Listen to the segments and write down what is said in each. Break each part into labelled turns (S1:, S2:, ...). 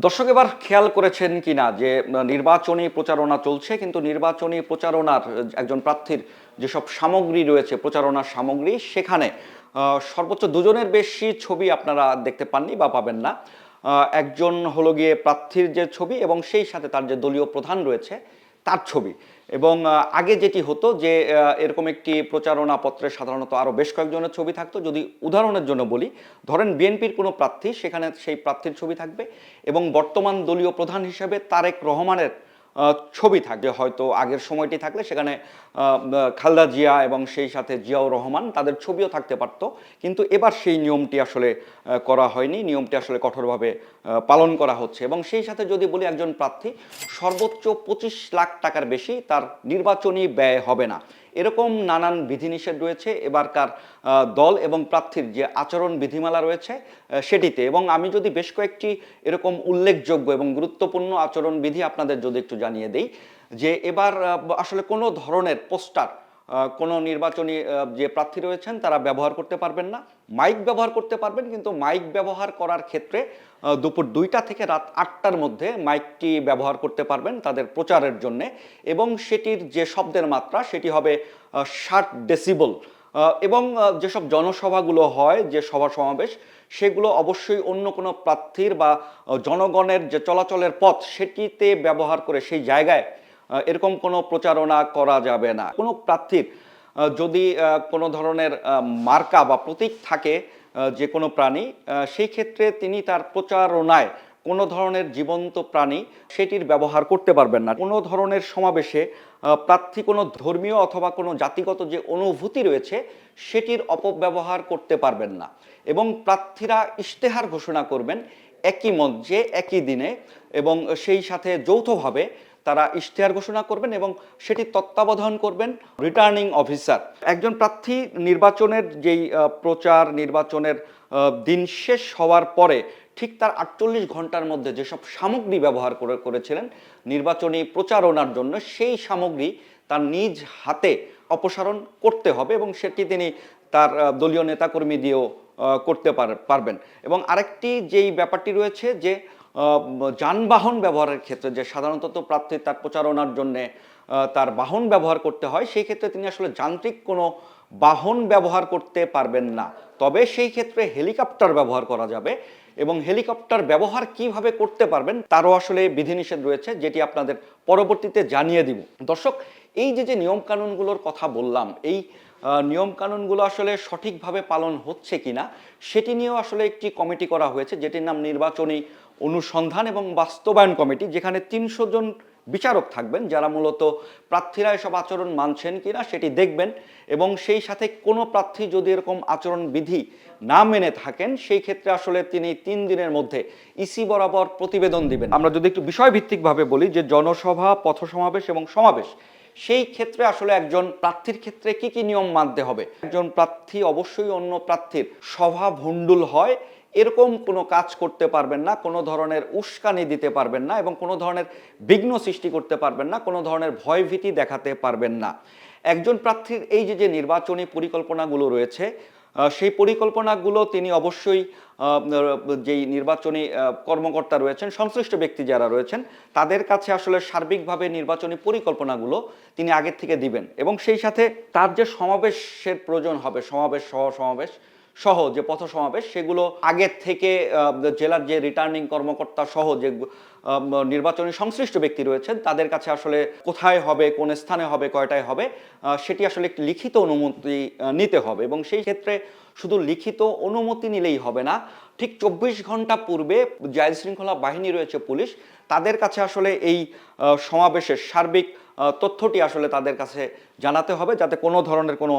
S1: দর্শক এবার খেয়াল করেছেন কিনা যে নির্বাচনী প্রচারণা চলছে, কিন্তু নির্বাচনী প্রচারণার একজন প্রার্থীর যেসব সামগ্রী রয়েছে, প্রচারণার সামগ্রী, সেখানে সর্বোচ্চ দুজনের বেশি ছবি আপনারা দেখতে পাননি বা পাবেন না। একজন হলো গিয়ে প্রার্থীর যে ছবি এবং সেই সাথে তার যে দলীয় প্রধান রয়েছে তার ছবি। এবং আগে যেটি হতো যে এরকম একটি প্রচারণা পত্রে সাধারণত আরও বেশ কয়েকজনের ছবি থাকতো। যদি উদাহরণের জন্য বলি, ধরেন বিএনপির কোনো প্রার্থী, সেখানে সেই প্রার্থীর ছবি থাকবে এবং বর্তমান দলীয় প্রধান হিসেবে তারেক রহমানের ছবি থাকবে। হয়তো আগের সময়টি থাকলে সেখানে খালেদা জিয়া এবং সেই সাথে জিয়াউর রহমান তাদের ছবিও থাকতে পারত, কিন্তু এবার সেই নিয়মটি আসলে করা হয়নি। নিয়মটি আসলে কঠোরভাবে পালন করা হচ্ছে। এবং সেই সাথে যদি বলি, একজন প্রার্থী সর্বোচ্চ 25 লাখ টাকার বেশি তার নির্বাচনী ব্যয় হবে না, এরকম নানান বিধিনিষেধ রয়েছে এবারকার দল এবং প্রার্থীর যে আচরণ বিধিমালা রয়েছে সেটিতে। এবং আমি যদি বেশ কয়েকটি এরকম উল্লেখযোগ্য এবং গুরুত্বপূর্ণ আচরণ বিধি আপনাদের যদি একটু জানিয়ে দেই, যে এবার আসলে কোনো ধরনের পোস্টার কোনো নির্বাচনী যে প্রার্থী রয়েছেন তারা ব্যবহার করতে পারবেন না। মাইক ব্যবহার করতে পারবেন, কিন্তু মাইক ব্যবহার করার ক্ষেত্রে দুপুর 2টা থেকে রাত 8টার মধ্যে মাইকটি ব্যবহার করতে পারবেন তাদের প্রচারের জন্যে। এবং সেটির যে শব্দের মাত্রা সেটি হবে 60 ডেসিবল। এবং যেসব জনসভাগুলো হয়, যে সভা সমাবেশ, সেগুলো অবশ্যই অন্য কোনো প্রার্থীর বা জনগণের যে চলাচলের পথ সেটিতে ব্যবহার করে সেই জায়গায় এরকম কোনো প্রচারণা করা যাবে না। কোনো প্রার্থীর যদি কোনো ধরনের মার্কা বা প্রতীক থাকে যে কোনো প্রাণী, সেই ক্ষেত্রে তিনি তার প্রচারণায় কোনো ধরনের জীবন্ত প্রাণী সেটির ব্যবহার করতে পারবেন না। কোনো ধরনের সমাবেশে প্রার্থী কোনো ধর্মীয় অথবা কোনো জাতিগত যে অনুভূতি রয়েছে সেটির অপব্যবহার করতে পারবেন না। এবং প্রার্থীরা ইশতেহার ঘোষণা করবেন একই মঞ্চে একই দিনে, এবং সেই সাথে যৌথভাবে তারা ইশতেহার ঘোষণা করবেন এবং সেটি তত্ত্বাবধান করবেন রিটার্নিং অফিসার। একজন প্রার্থী নির্বাচনের যেই প্রচার, নির্বাচনের দিন শেষ হওয়ার পরে ঠিক তার 48 ঘন্টার মধ্যে যেসব সামগ্রী ব্যবহার করেছিলেন নির্বাচনী প্রচারণার জন্য, সেই সামগ্রী তার নিজ হাতে অপসারণ করতে হবে এবং সেটি তিনি তার দলীয় নেতাকর্মী দিয়েও করতে পারবেন। এবং আরেকটি যেই ব্যাপারটি রয়েছে যে যানবাহন ব্যবহারের ক্ষেত্রে, যে সাধারণত প্রার্থী তার প্রচারণার জন্যে তার বাহন ব্যবহার করতে হয়, সেই ক্ষেত্রে তিনি আসলে যান্ত্রিক কোনো বাহন ব্যবহার করতে পারবেন না। তবে সেই ক্ষেত্রে হেলিকপ্টার ব্যবহার করা যাবে এবং হেলিকপ্টার ব্যবহার কিভাবে করতে পারবেন তারও আসলে বিধিনিষেধ রয়েছে, যেটি আপনাদের পরবর্তীতে জানিয়ে দিব। দর্শক, এই যে নিয়মকানুনগুলোর কথা বললাম, এই নিয়মকানুনগুলো আসলে সঠিকভাবে পালন হচ্ছে কিনা সেটি নিয়েও আসলে একটি কমিটি করা হয়েছে, যেটির নাম নির্বাচনী অনুসন্ধান এবং বাস্তবায়ন কমিটি, যেখানে 300 জন বিচারক থাকবেন, যারা মূলত প্রার্থীরা এসব আচরণ মানছেন কিনা সেটি দেখবেন। এবং সেই সাথে কোনো প্রার্থী যদি এরকম আচরণ বিধি না মেনে থাকেন, সেই ক্ষেত্রে আসলে তিনি 3 দিনের মধ্যে ইসি বরাবর প্রতিবেদন দিবেন। আমরা যদি একটু বিষয়ভিত্তিকভাবে বলি, যে জনসভা, পথসমাবেশ এবং সমাবেশ, সেই ক্ষেত্রে আসলে একজন প্রার্থীর ক্ষেত্রে কি কি নিয়ম মানতে হবে। একজন প্রার্থী অবশ্যই অন্য প্রার্থীর সভা ভণ্ডুল হয় এরকম কোনো কাজ করতে পারবেন না, কোনো ধরনের উস্কানি দিতে পারবেন না এবং কোনো ধরনের বিঘ্ন সৃষ্টি করতে পারবেন না, কোনো ধরনের ভয়ভীতি দেখাতে পারবেন না। একজন প্রার্থীর এই যে নির্বাচনী পরিকল্পনাগুলো রয়েছে, সেই পরিকল্পনাগুলো তিনি অবশ্যই যেই নির্বাচনী কর্মকর্তা রয়েছেন, সংশ্লিষ্ট ব্যক্তি যারা রয়েছেন, তাদের কাছে আসলে সার্বিকভাবে নির্বাচনী পরিকল্পনাগুলো তিনি আগের থেকে দিবেন। এবং সেই সাথে তার যে সমাবেশের প্রয়োজন হবে, সমাবেশ সহ যে পথ সমাবেশ, সেগুলো আগের থেকে জেলার যে রিটার্নিং কর্মকর্তা সহ যে নির্বাচনী সংশ্লিষ্ট ব্যক্তি রয়েছেন তাদের কাছে আসলে কোথায় হবে, কোন স্থানে হবে, কয়টায় হবে, সেটি আসলে একটি লিখিত অনুমতি নিতে হবে। এবং সেই ক্ষেত্রে শুধু লিখিত অনুমতি নিলেই হবে না, ঠিক 24 ঘন্টা পূর্বে যে আইন শৃঙ্খলা বাহিনী রয়েছে, পুলিশ, তাদের কাছে আসলে এই সমাবেশের সার্বিক তথ্যটি আসলে তাদের কাছে জানাতে হবে, যাতে কোনো ধরনের কোনো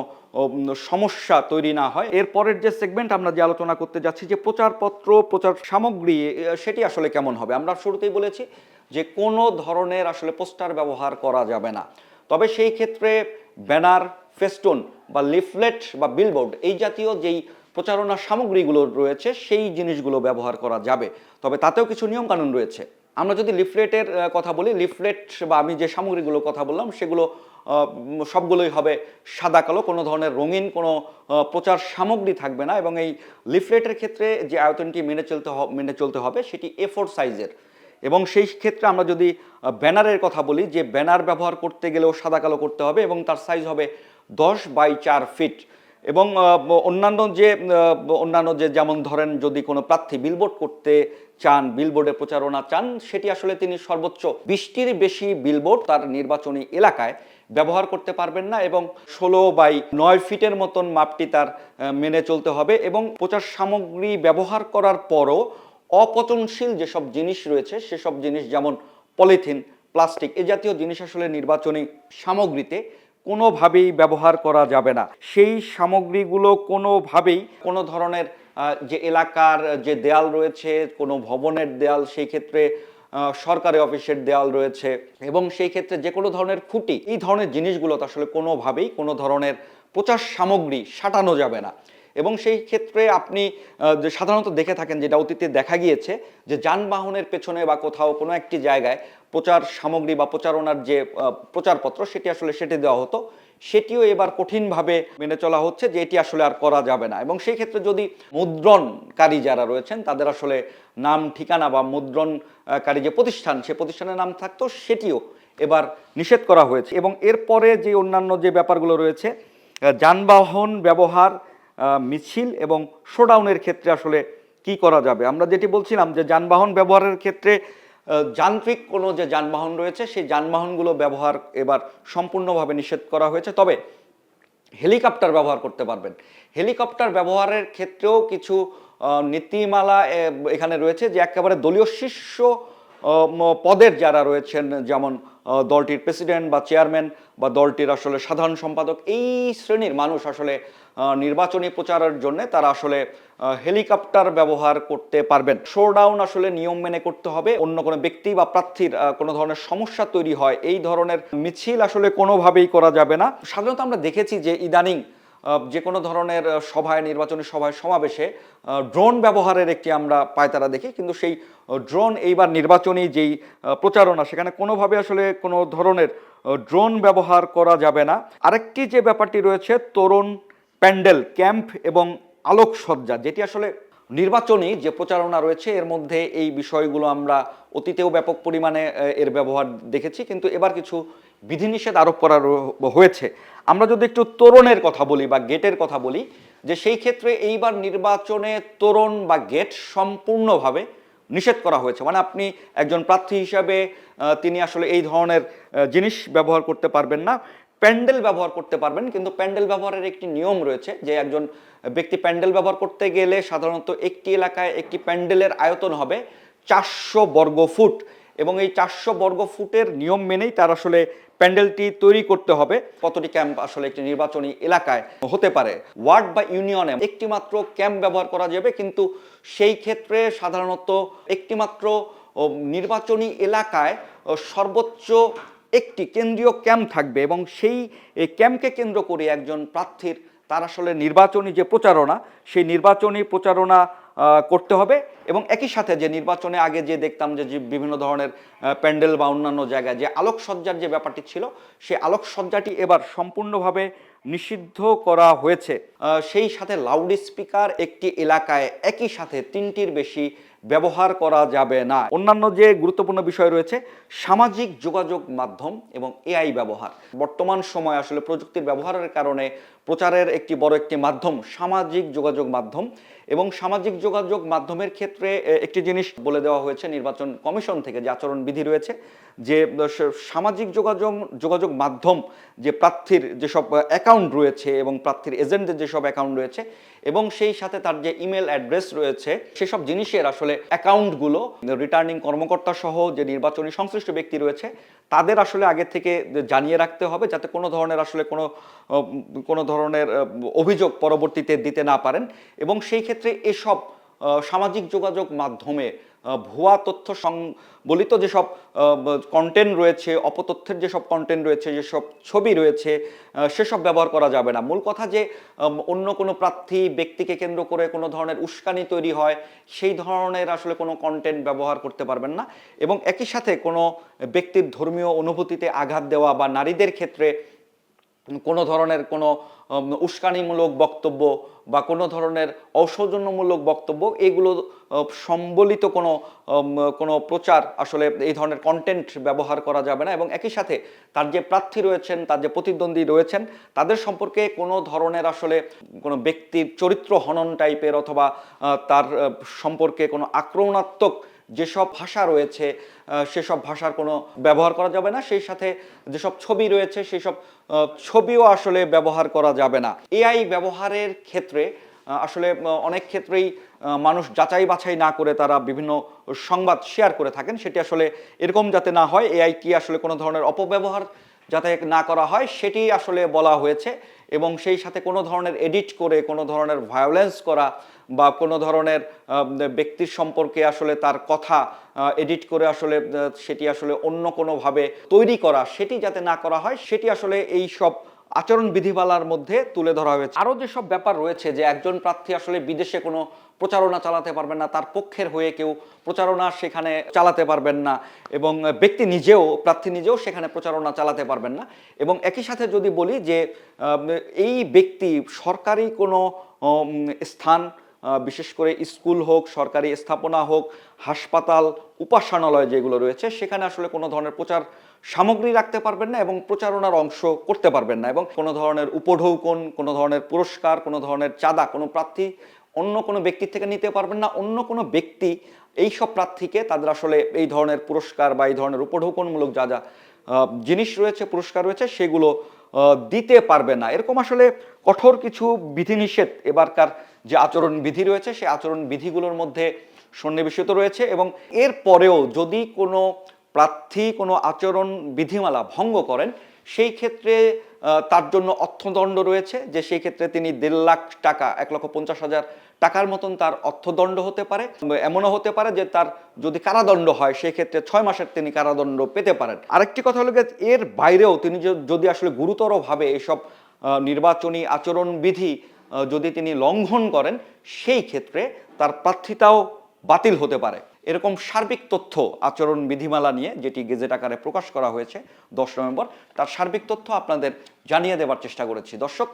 S1: সমস্যা তৈরি না হয়। এরপরের যে সেগমেন্ট আমরা যে আলোচনা করতে যাচ্ছি, যে প্রচারপত্র, প্রচার সামগ্রী, সেটি আসলে কেমন হবে। আমরা শুরুতেই বলেছি যে কোনো ধরনের আসলে পোস্টার ব্যবহার করা যাবে না, তবে সেই ক্ষেত্রে ব্যানার, ফেস্টুন বা লিফলেট বা বিলবোর্ড, এই জাতীয় যেই প্রচারণা সামগ্রীগুলো রয়েছে সেই জিনিসগুলো ব্যবহার করা যাবে। তবে তাতেও কিছু নিয়মকানুন রয়েছে। আমরা যদি লিফলেটের কথা বলি, লিফলেট বা আমি যে সামগ্রীগুলোর কথা বললাম সেগুলো সবগুলোই হবে সাদা কালো, কোনো ধরনের রঙিন কোনো প্রচার সামগ্রী থাকবে না। এবং এই লিফলেটের ক্ষেত্রে যে আয়তনটি মেনে চলতে হবে সেটি A4 সাইজের। এবং সেই ক্ষেত্রে আমরা যদি ব্যানারের কথা বলি, যে ব্যানার ব্যবহার করতে গেলেও সাদা কালো করতে হবে এবং তার সাইজ হবে 10x4 ফিট। এবং অন্যান্য যে যেমন ধরেন যদি কোনো প্রার্থী বিলবোর্ড করতে চান, বিলবোর্ডে প্রচারণা চান, সেটি আসলে তিনি সর্বোচ্চ 20টির বেশি বিলবোর্ড তার নির্বাচনী এলাকায় ব্যবহার করতে পারবেন না। এবং 16x9 ফিটের মতন মাপটি তার মেনে চলতে হবে। এবং প্রচার সামগ্রী ব্যবহার করার পরও অপচনশীল যেসব জিনিস রয়েছে সেসব জিনিস, যেমন পলিথিন, প্লাস্টিক, এ জাতীয় জিনিস আসলে নির্বাচনী সামগ্রীতে কোনোভাবেই ব্যবহার করা যাবে না। সেই সামগ্রীগুলো কোনোভাবেই কোনো ধরনের যে এলাকার যে দেয়াল রয়েছে, কোনো ভবনের দেয়াল, সেই ক্ষেত্রে সরকারি অফিসের দেয়াল রয়েছে, এবং সেই ক্ষেত্রে যে কোনো ধরনের খুঁটি, এই ধরনের জিনিসগুলোতে আসলে কোনোভাবেই কোনো ধরনের প্রচার সামগ্রী সাঁটানো যাবে না। এবং সেই ক্ষেত্রে আপনি যে সাধারণত দেখে থাকেন, যেটা অতীতে দেখা গিয়েছে, যে যানবাহনের পেছনে বা কোথাও কোনো একটি জায়গায় প্রচার সামগ্রী বা প্রচারণার যে প্রচারপত্র সেটি আসলে সেটে দেওয়া হতো, সেটিও এবার কঠিনভাবে মেনে চলা হচ্ছে যে এটি আসলে আর করা যাবে না। এবং সেই ক্ষেত্রে যদি মুদ্রণকারী যারা রয়েছেন তাদের আসলে নাম, ঠিকানা বা মুদ্রণকারী যে প্রতিষ্ঠান, সে প্রতিষ্ঠানের নাম থাকতো, সেটিও এবার নিষেধ করা হয়েছে। এবং এরপরে যে অন্যান্য যে ব্যাপারগুলো রয়েছে, যানবাহন ব্যবহার, মিছিল এবং শোডাউনের ক্ষেত্রে আসলে কি করা যাবে। আমরা যেটি বলছিলাম যে যানবাহন ব্যবহারের ক্ষেত্রে যান্ত্রিক কোনো যে যানবাহন রয়েছে সেই যানবাহনগুলো ব্যবহার এবার সম্পূর্ণভাবে নিষেধ করা হয়েছে। তবে হেলিকপ্টার ব্যবহার করতে পারবেন। হেলিকপ্টার ব্যবহারের ক্ষেত্রেও কিছু নীতিমালা এখানে রয়েছে, যে একেবারে দলীয় শীর্ষ পদের যারা রয়েছেন, যেমন দলটির প্রেসিডেন্ট বা চেয়ারম্যান বা দলটির আসলে সাধারণ সম্পাদক, এই শ্রেণীর মানুষ আসলে নির্বাচনী প্রচারের জন্য তারা আসলে হেলিকপ্টার ব্যবহার করতে পারবেন। শোডাউন আসলে নিয়ম মেনে করতে হবে। অন্য কোনো ব্যক্তি বা প্রার্থীর কোনো ধরনের সমস্যা তৈরি হয়, এই ধরনের মিছিল আসলে কোনোভাবেই করা যাবে না। সাধারণত আমরা দেখেছি যে ইদানিং যে কোনো ধরনের সভায়, নির্বাচনী সভায়, সমাবেশে ড্রোন ব্যবহারের একটি আমরা পায়তারা দেখি, কিন্তু সেই ড্রোন এইবার নির্বাচনী যেই প্রচারণা, সেখানে কোনোভাবে আসলে কোনো ধরনের ড্রোন ব্যবহার করা যাবে না। আরেকটি যে ব্যাপারটি রয়েছে, তরুণ প্যান্ডেল, ক্যাম্প এবং আলোকসজ্জা, যেটি আসলে নির্বাচনী যে প্রচারণা রয়েছে এর মধ্যে এই বিষয়গুলো আমরা অতীতেও ব্যাপক পরিমাণে এর ব্যবহার দেখেছি, কিন্তু এবার কিছু বিধিনিষেধ আরোপ করা হয়েছে। আমরা যদি একটু তোরণের কথা বলি বা গেটের কথা বলি, যে সেই ক্ষেত্রে এইবার নির্বাচনে তোরণ বা গেট সম্পূর্ণভাবে নিষেধ করা হয়েছে। মানে আপনি একজন প্রার্থী হিসাবে তিনি আসলে এই ধরনের জিনিস ব্যবহার করতে পারবেন না। প্যান্ডেল ব্যবহার করতে পারবেন, কিন্তু প্যান্ডেল ব্যবহারের একটি নিয়ম রয়েছে, যে একজন ব্যক্তি প্যান্ডেল ব্যবহার করতে গেলে সাধারণত একটি এলাকায় একটি প্যান্ডেলের আয়তন হবে 400 বর্গ ফুট। এবং এই 400 বর্গ ফুটের নিয়ম মেনেই তার আসলে প্যান্ডেলটি তৈরি করতে হবে। কতটি ক্যাম্প আসলে একটি নির্বাচনী এলাকায় হতে পারে, ওয়ার্ড বা ইউনিয়নে একটি মাত্র ক্যাম্প ব্যবহার করা যাবে, কিন্তু সেই ক্ষেত্রে সাধারণত একটি মাত্র নির্বাচনী এলাকায় সর্বোচ্চ একটি কেন্দ্রীয় ক্যাম্প থাকবে। এবং সেই ক্যাম্পকে কেন্দ্র করে একজন প্রার্থীর তার আসলে নির্বাচনী যে প্রচারণা, সেই নির্বাচনী প্রচারণা করতে হবে। এবং একই সাথে যে নির্বাচনে আগে যে দেখতাম যে বিভিন্ন ধরনের প্যান্ডেল বা অন্যান্য জায়গায় যে আলোকসজ্জার যে ব্যাপারটি ছিল, সেই আলোকসজ্জাটি এবার সম্পূর্ণভাবে নিষিদ্ধ করা হয়েছে। সেই সাথে লাউড স্পিকার একটি এলাকায় একই সাথে 3টির বেশি ব্যবহার করা যাবে না। অন্যান্য যে গুরুত্বপূর্ণ বিষয় রয়েছে, সামাজিক যোগাযোগ মাধ্যম এবং এআই ব্যবহার। বর্তমান সময় আসলে প্রযুক্তির ব্যবহারের কারণে প্রচারের একটি বড় একটি মাধ্যম সামাজিক যোগাযোগ মাধ্যম। এবং সামাজিক যোগাযোগ মাধ্যমের ক্ষেত্রে একটি জিনিস বলে দেওয়া হয়েছে নির্বাচন কমিশন থেকে, যে আচরণ বিধি রয়েছে, যে সামাজিক যোগাযোগ মাধ্যম যে প্রার্থীর যেসব অ্যাকাউন্ট রয়েছে এবং প্রার্থীর এজেন্টদের যেসব অ্যাকাউন্ট রয়েছে এবং সেই সাথে তার যে ইমেল অ্যাড্রেস রয়েছে, সেসব জিনিসের আসলে অ্যাকাউন্টগুলো রিটার্নিং কর্মকর্তা সহ যে নির্বাচনী সংশ্লিষ্ট ব্যক্তি রয়েছে তাদের আসলে আগে থেকে জানিয়ে রাখতে হবে, যাতে কোনো ধরনের আসলে কোনো ধরনের অভিযোগ পরবর্তীতে দিতে না পারেন। এবং সেই ক্ষেত্রে এসব সামাজিক যোগাযোগ মাধ্যমে ভুয়া তথ্য সংবলিত যেসব কন্টেন্ট রয়েছে, অপতথ্যের যেসব কন্টেন্ট রয়েছে, যেসব ছবি রয়েছে, সেসব ব্যবহার করা যাবে না। মূল কথা যে অন্য কোনো প্রার্থী ব্যক্তিকে কেন্দ্র করে কোনো ধরনের উস্কানি তৈরি হয়, সেই ধরনের আসলে কোনো কন্টেন্ট ব্যবহার করতে পারবেন না। এবং একই সাথে কোনো ব্যক্তির ধর্মীয় অনুভূতিতে আঘাত দেওয়া বা নারীদের ক্ষেত্রে কোনো ধরনের কোনো উস্কানিমূলক বক্তব্য বা কোনো ধরনের অসৌজন্যমূলক বক্তব্য, এগুলো সম্বলিত কোনো প্রচার আসলে এই ধরনের কন্টেন্ট ব্যবহার করা যাবে না। এবং একই সাথে তার যে প্রার্থী রয়েছেন, তার যে প্রতিদ্বন্দ্বী রয়েছেন, তাদের সম্পর্কে কোনো ধরনের আসলে কোনো ব্যক্তির চরিত্র হনন টাইপের অথবা তার সম্পর্কে কোনো আক্রমণাত্মক যেসব ভাষা রয়েছে, সেসব ভাষার কোনো ব্যবহার করা যাবে না। সেই সাথে যেসব ছবি রয়েছে, সেই সব ছবিও আসলে ব্যবহার করা যাবে না। এআই ব্যবহারের ক্ষেত্রে আসলে অনেক ক্ষেত্রেই মানুষ যাচাই বাছাই না করে তারা বিভিন্ন সংবাদ শেয়ার করে থাকেন। সেটি আসলে এরকম যাতে না হয়, এআই কি আসলে কোনো ধরনের অপব্যবহার যাতে না করা হয়, সেটি আসলে বলা হয়েছে। এবং সেই সাথে কোনো ধরনের এডিট করে কোনো ধরনের ভায়োলেন্স করা বা কোনো ধরনের ব্যক্তির সম্পর্কে আসলে তার কথা এডিট করে আসলে সেটি আসলে অন্য কোনোভাবে তৈরি করা, সেটি যাতে না করা হয়, সেটি আসলে এই সব আচরণ বিধিমালার মধ্যে তুলে ধরা হয়েছে। আরও যেসব ব্যাপার রয়েছে যে একজন প্রার্থী আসলে বিদেশে কোনো প্রচারণা চালাতে পারবেন না, তার পক্ষের হয়ে কেউ প্রচারণা সেখানে চালাতে পারবেন না, এবং প্রার্থী নিজেও সেখানে প্রচারণা চালাতে পারবেন না। এবং একই সাথে যদি বলি যে এই ব্যক্তি সরকারি কোনো স্থান, বিশেষ করে স্কুল হোক, সরকারি স্থাপনা হোক, হাসপাতাল, উপাসনালয় যেগুলো রয়েছে, সেখানে আসলে কোনো ধরনের প্রচার সামগ্রী রাখতে পারবেন না এবং প্রচারণার অংশ করতে পারবেন না। এবং কোনো ধরনের উপঢৌকন, কোনো ধরনের পুরস্কার, কোনো ধরনের চাঁদা কোনো প্রার্থী অন্য কোনো ব্যক্তির থেকে নিতে পারবেন না। অন্য কোনো ব্যক্তি এই সব প্রার্থীকে তাদের আসলে এই ধরনের পুরস্কার বা এই ধরনের উপঢৌকনমূলক যা যা জিনিস রয়েছে, পুরস্কার রয়েছে, সেগুলো দিতে পারবে না। এরকম আসলে কঠোর কিছু বিধিনিষেধ এবারকার যে আচরণ বিধি রয়েছে, সেই আচরণ বিধিগুলোর মধ্যে সন্নিবেশিত রয়েছে। এবং এর পরেও যদি কোনো প্রার্থী কোনো আচরণ বিধিমালা ভঙ্গ করেন, সেই ক্ষেত্রে তার জন্য অর্থদণ্ড রয়েছে, যে সেই ক্ষেত্রে তিনি 1.5 লাখ টাকা, 1,50,000 টাকার মতন তার অর্থদণ্ড হতে পারে। এমনও হতে পারে যে তার যদি কারাদণ্ড হয়, সেই ক্ষেত্রে 6 মাসের তিনি কারাদণ্ড পেতে পারেন। আরেকটি কথা হলো যে এর বাইরেও তিনি যদি আসলে গুরুতরভাবে এসব নির্বাচনী আচরণবিধি যদি তিনি লঙ্ঘন করেন, সেই ক্ষেত্রে তার প্রার্থিতাও বাতিল হতে পারে। এরকম সার্বিক তথ্য আচরণ বিধিমালা নিয়ে, যেটি গেজেট আকারে প্রকাশ করা হয়েছে 10 নভেম্বর, তার সার্বিক তথ্য আপনাদের জানিয়ে দেওয়ার চেষ্টা করেছি। দর্শক,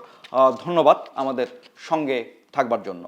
S1: ধন্যবাদ আমাদের সঙ্গে থাকবার জন্য।